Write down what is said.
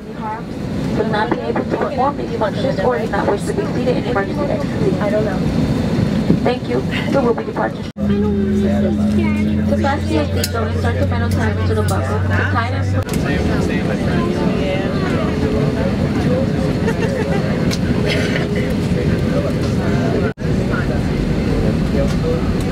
any harm from not being able to perform these functions or do not wish to be seated in emergency exit seat? I don't know. Thank you. There will be departure. To fasten your seatbelt, insert the metal tab into the buckle. To tighten and put